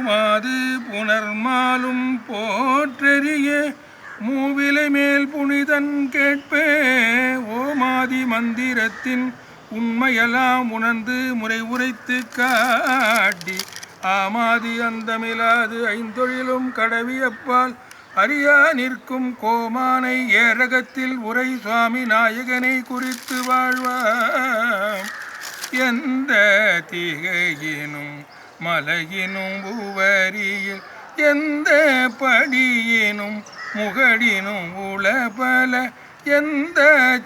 பூமாது புனர்மாலும் போற்றெறிய மூவிலை மேல் புனிதன் கேட்பே ஓமாதி மந்திரத்தின் உண்மையெல்லாம் உணர்ந்து முறை உரைத்து காட்டி ஆமாதி அந்தமிலாது ஐந்தொழிலும் கடவியப்பால் அறியா நிற்கும் கோமானை ஏரகத்தில் உரை சுவாமி நாயகனை குறித்து வாழ்வாம். எந்த திகையினும் மலையினும் உவரியில் எந்த படியினும் முகடினும் உளபல எந்த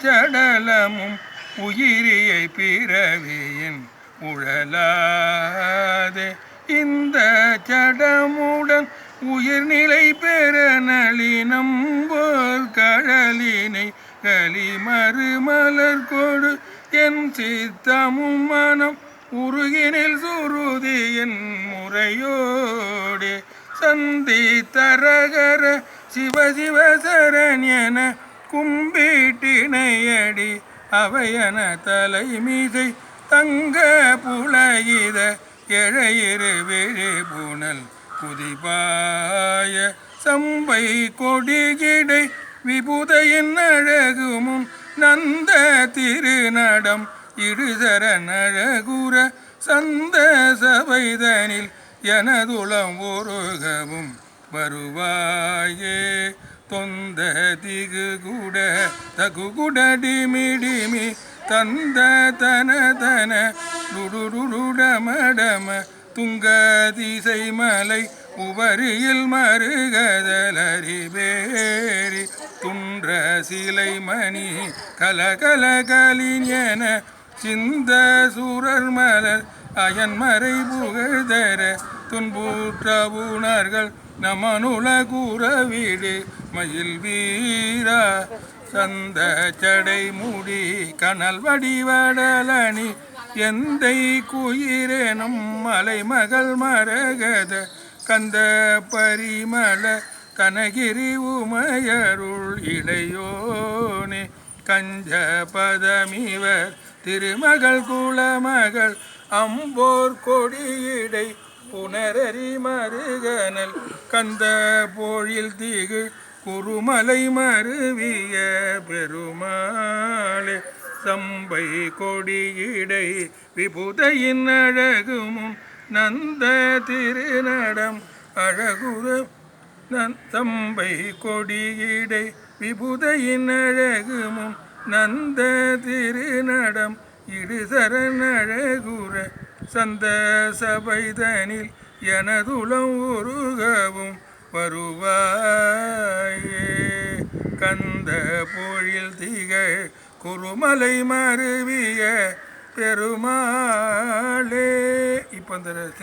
சடலமும் உயிரியை பிறவியின் உழலாதே இந்த சடமுடன் உயிர்நிலை பெற நளினம்போர் கடலினை களிமறு மலர் கொடு என் சித்தமும் மனம் உருகினில் சுருதியின் முறையோடே சந்தி தரகர சிவசிவ சரண்யன கும்பிட்டினையடி அவையன தலைமீசை தங்க புலகித எழையிரு விழிபுணல் குதிபாய சம்பை கொடிகிடை விபுதையின் அழகுமும் நந்த திருநடம் இடுசர நழகுற சந்த சபைதனில் எனதுளம் ஒருகவும் வருவாயே தொந்த திகுகுட தகுகுடடிமிடிமி தந்த தன தன டுடுடுடமடம துங்க திசை மலை உவரியில் மருகதலறிபேரி துன்ற சிலை மணி கலகல கலிஞன சிந்த சூரர் மலர் அயன்மறை புகழ்தர துன்புற்ற உணர்கள் நமனுல கூறவீடு மயில் வீரா சந்த சடை மூடி கனல் வடிவடலணி எந்தை குயிரேனும் மலைமகள் மரகத கந்த பரிமள கனகிரி உமையருள் இளையோனே கஞ்ச பதமிவர் திருமகள் குலமகள் அம்போர் கொடியிடை புனரறி மருகனல் கந்த போழில் திகு குருமலை மருவிய பெருமாளே சம்பை கொடியிடை விபுதையின் அழகுமும் நந்த திருநடம் அழகுற சம்பை கொடியிடை விபுதையின் அழகுமும் நந்த திருநடம் இடுசரண் அழகுற சந்த சபைதனில் எனதுளம் உருகவும் வருவாயே கந்த பொழில் திகழ் குருமலை மருவிய பெருமாளே. இப்போ